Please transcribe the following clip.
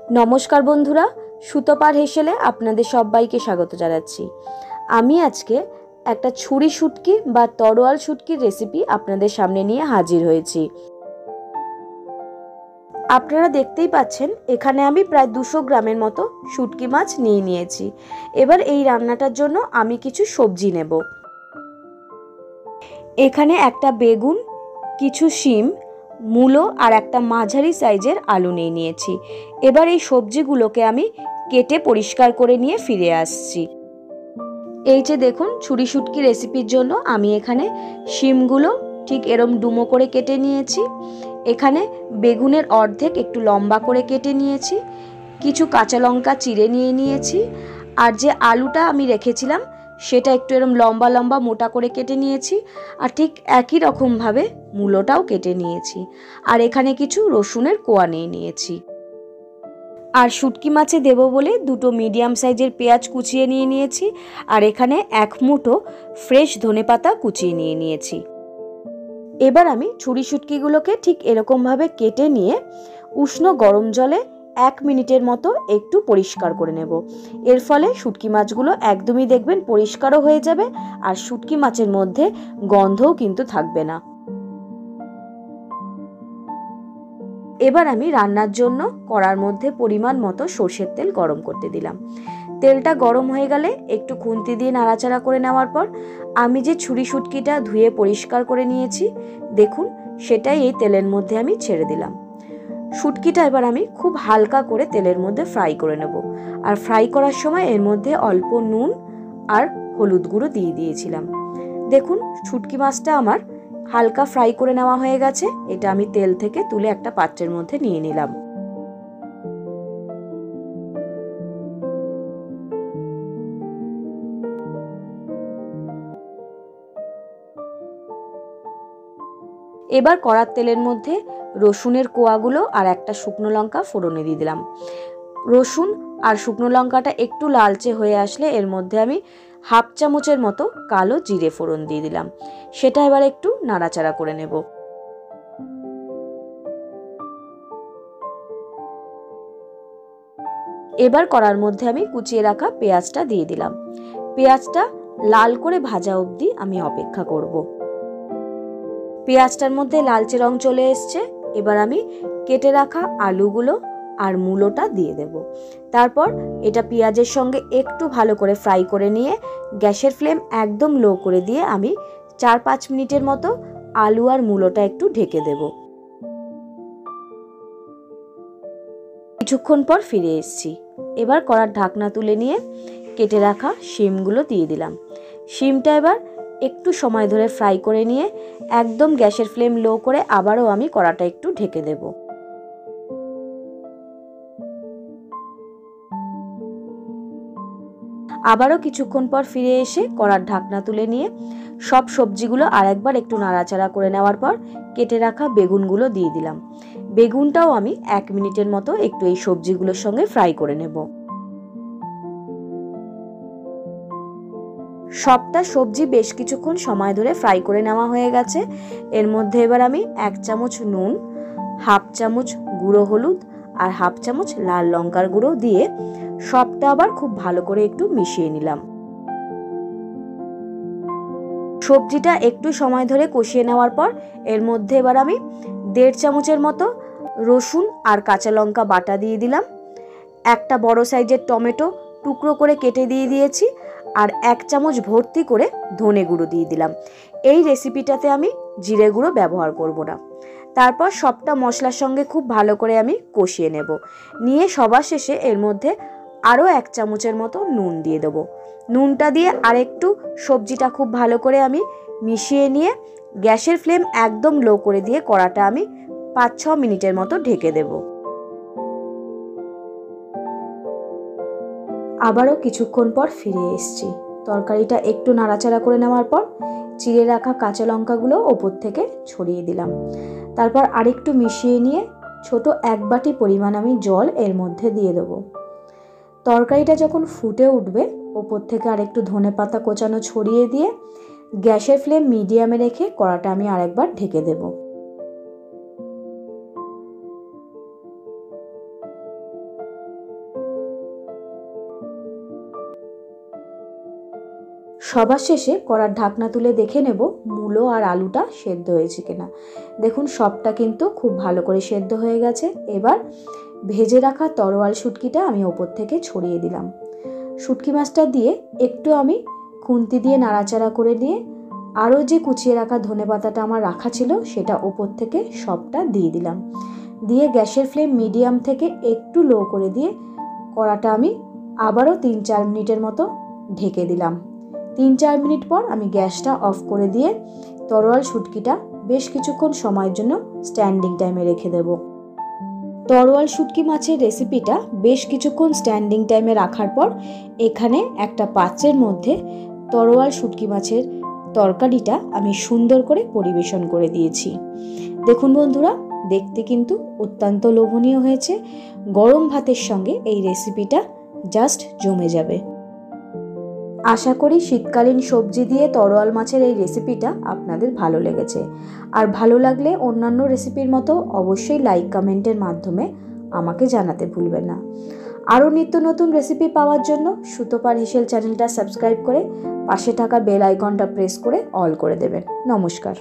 नमस्कार बंधुरा सुतोपार हेसेले आपनादेर सबाइके स्वागत जानाच्छि। आमी आजके एकटा छुरी शुटकी बा तरोयाल शुटकिर रेसिपि आपनादेर सामने निये हाजिर हयेछि। आपनारा देखतेई पाच्छेन एखाने आमी प्राय 200 ग्रामेर मतो शुटकी माछ निये नियेछि। एबार एई रान्नाटार जोन्नो आमी किछु सब्जी नेब। एखाने एकटा बेगुन, किछु शिम, मूलो और एक माझारी साइजेर आलू निये नियेछि। एबार एई सब्जीगुलोके आमी केटे परिष्कार करे निये फिरे आसछि। एई जे देखुन छुरी शुटकी रेसिपिर जोन्नो आमी एखाने शिमगुलो ठीक एरम डुमो करे केटे नियेछि। एखाने बेगुनेर अर्धेक एकटु लम्बा करे केटे नियेछि, किछु काँचा लंका चिरे निये नियेछि और जे आलूटा आमी रेखेछिलाम सेटा एकटु एरम लम्बा लम्बा मोटा करे केटे नियेछि और ठीक एकई रकम भावे मूलोटाओ केटे नियेछि और एखाने किछु रसुनेर कोया निये नियेछि। और शुटकी माछे देबो बोले दुटो मीडियाम साइजेर पेंयाज कुचिए निये नियेछि और एखाने एक मुठो फ्रेश धनेपाता कुचिए निये नियेछि। एबार आमी छुरी शुटकीगुलोके ठीक एरकम भावे केटे निये उष्ण गरम जले 1 मिनिटेर मतो एकटू परिष्कार करे नेब। एर फले शुटकी माछगुलो एकदमई देखबेन परिष्कारो हये जाबे और शुटकी माछेर मध्य गन्धও किन्तु थाकबे ना। एबार आमी रान्नार जोन्नो कड़ार मध्य परिमाण मतो सर्षेर तेल गरम करते दिलाम। तेलटा गरम हये गेले एकटू खुंती दिये नाड़ाचाड़ा करे नेওয়ার पर आमी जे छुरी शुटकीटा धुए परिष्कार करे नियेछि देखुन सेटाई एई तेलेर मध्य आमी छेड़े दिलाम। शुटकीटा एबार आमी खूब हालका करे तेलेर मध्य फ्राई करे नेब और फ्राई करार समय एर मध्य अल्प नुन और हलुद गुঁড়ো दिए दिएछिलाम। देखुन शुटकी माछटा आमार हालका फ्राई करे नेওয়া হয়ে গেছে। এটা আমি তেল থেকে তুলে একটা পাত্রের মধ্যে নিয়ে নিলাম। এবার কড়ার তেলের মধ্যে রসুনের কোয়াগুলো আর একটা শুকনো লঙ্কা ফোড়নে দিয়ে দিলাম। রসুন আর শুকনো লঙ্কাটা একটু লালচে হয়ে আসলে এর মধ্যে আমি হাফ চামচের মতো কালো জিরে ফোড়ন দিয়ে দিলাম। সেটা এবার একটু নাড়াচাড়া করে নেব। এবার কড়ার মধ্যে আমি কুচিয়ে রাখা পেঁয়াজটা দিয়ে দিলাম। পেঁয়াজটা লাল করে ভাজা অবধি আমি অপেক্ষা করব। পেঁয়াজটার মধ্যে লালচে রং চলে এসেছে। এবার আমি কেটে রাখা আলুগুলো আর মূলোটা দিয়ে দেব। তারপর এটা পেঁয়াজের সঙ্গে একটু ভালো করে ফ্রাই করে নিয়ে গ্যাসের ফ্লেম একদম লো করে দিয়ে আমি 4-5 মিনিটের মতো আলু আর মূলোটা একটু ঢেকে দেব। কিছুক্ষণ পর ফিরে এসেছি। এবার কড়ার ঢাকনা তুলে নিয়ে কেটে রাখা শিমগুলো দিয়ে দিলাম। শিমটা এবার একটু সময় ধরে ফ্রাই করে নিয়ে একদম গ্যাসের ফ্লেম লো করে আবারও আমি কড়াটা একটু ঢেকে দেব। আবারও কিছুক্ষণ পর ফিরে এসে কড়ার ঢাকনা তুলে নিয়ে সব সবজিগুলো আরেকবার একটু নাড়াচাড়া করে নেওয়ার পর কেটে রাখা বেগুনগুলো দিয়ে দিলাম। বেগুনটাও আমি 1 মিনিটের মতো একটু এই সবজিগুলোর সঙ্গে ফ্রাই করে নেব। সবটা সবজি বেশ কিছুক্ষণ সময় ধরে ফ্রাই করে নেওয়া হয়ে গেছে। এর মধ্যে এবার আমি 1 চামচ নুন, হাফ চামচ গুঁড়ো হলুদ আর হাফ চামচ লাল লঙ্কার গুঁড়ো দিয়ে সবটা আবার খুব ভালো করে একটু মিশিয়ে নিলাম। সবজিটা একটু সময় ধরে কষিয়ে নেওয়ার পর এর মধ্যে এবার আমি 1.5 চামচের মতো রসুন আর কাঁচা লঙ্কা বাটা দিয়ে দিলাম। একটা বড় সাইজের টমেটো টুকরো করে কেটে দিয়ে দিয়েছি আর 1 চামচ ভর্তি করে ধনে গুঁড়ো দিয়ে দিলাম। এই রেসিপিটাতে আমি জিরে গুঁড়ো ব্যবহার করব না। তারপর সবটা মশলার সঙ্গে খুব ভালো করে আমি কষিয়ে নেব। নিয়ে সবার শেষে এর মধ্যে আরও 1 চামচের মতো নুন দিয়ে দেব। নুনটা দিয়ে আরেকটু সবজিটা খুব ভালো করে আমি মিশিয়ে নিয়ে গ্যাসের ফ্লেম একদম লো করে দিয়ে কড়াটা আমি 5-6 মিনিটের মতো ঢেকে দেব। আবারও কিছুক্ষণ পর ফিরে এসেছি। তরকারিটা একটু নাড়াচাড়া করে নেওয়ার পর চিড়ে রাখা কাঁচা লঙ্কাগুলো ওপর থেকে ছড়িয়ে দিলাম। তারপর আরেকটু মিশিয়ে নিয়ে ছোট 1 বাটি পরিমাণ আমি জল এর মধ্যে দিয়ে দেব। তরকারিটা যখন ফুটে উঠবে ওপর থেকে আরেকটু ধনেপাতা কোচানো ছড়িয়ে দিয়ে গ্যাসের ফ্লেম মিডিয়ামে রেখে কড়াটা আমি আরেকবার ঢেকে দেব। সবার শেষে কড়ার ঢাকনা তুলে দেখে নেব মূলো আর আলুটা সেদ্ধ হয়েছে কিনা। দেখুন সবটা কিন্তু খুব ভালো করে সেদ্ধ হয়ে গেছে। এবার ভেজে রাখা তরোয়াল শুটকিটা আমি ওপর থেকে ছড়িয়ে দিলাম। শুটকি মাছটা দিয়ে একটু আমি খুন্তি দিয়ে নাড়াচাড়া করে নিয়ে আরও যে কুচিয়ে রাখা ধনেপাতাটা আমার রাখা ছিল সেটা ওপর থেকে সবটা দিয়ে দিলাম। দিয়ে গ্যাসের ফ্লেম মিডিয়াম থেকে একটু লো করে দিয়ে কড়াটা আমি আবারও 3-4 মিনিটের মতো ঢেকে দিলাম। 3-4 মিনিট পর আমি গ্যাসটা অফ করে দিয়ে তরোয়াল শুটকিটা বেশ কিছুক্ষণ সময়ের জন্য স্ট্যান্ডিং টাইমে রেখে দেব। তরোয়াল শুটকি মাছের রেসিপিটা বেশ কিছুক্ষণ স্ট্যান্ডিং টাইমে রাখার পর এখানে একটা পাত্রের মধ্যে তরোয়াল শুটকি মাছের তরকারিটা আমি সুন্দর করে পরিবেশন করে দিয়েছি। দেখুন বন্ধুরা, দেখতে কিন্তু অত্যন্ত লোভনীয় হয়েছে। গরম ভাতের সঙ্গে এই রেসিপিটা জাস্ট জমে যাবে। আশা করি শীতকালীন সবজি দিয়ে তরোয়াল মাছের এই রেসিপিটা আপনাদের ভালো লেগেছে। আর ভালো লাগলে অন্যান্য রেসিপির মতো অবশ্যই লাইক কমেন্টের মাধ্যমে আমাকে জানাতে ভুলবেন না। আরও নিত্য নতুন রেসিপি পাওয়ার জন্য সুতোপার হেসেল চ্যানেলটা সাবস্ক্রাইব করে পাশে থাকা বেল আইকনটা প্রেস করে অল করে দেবেন। নমস্কার।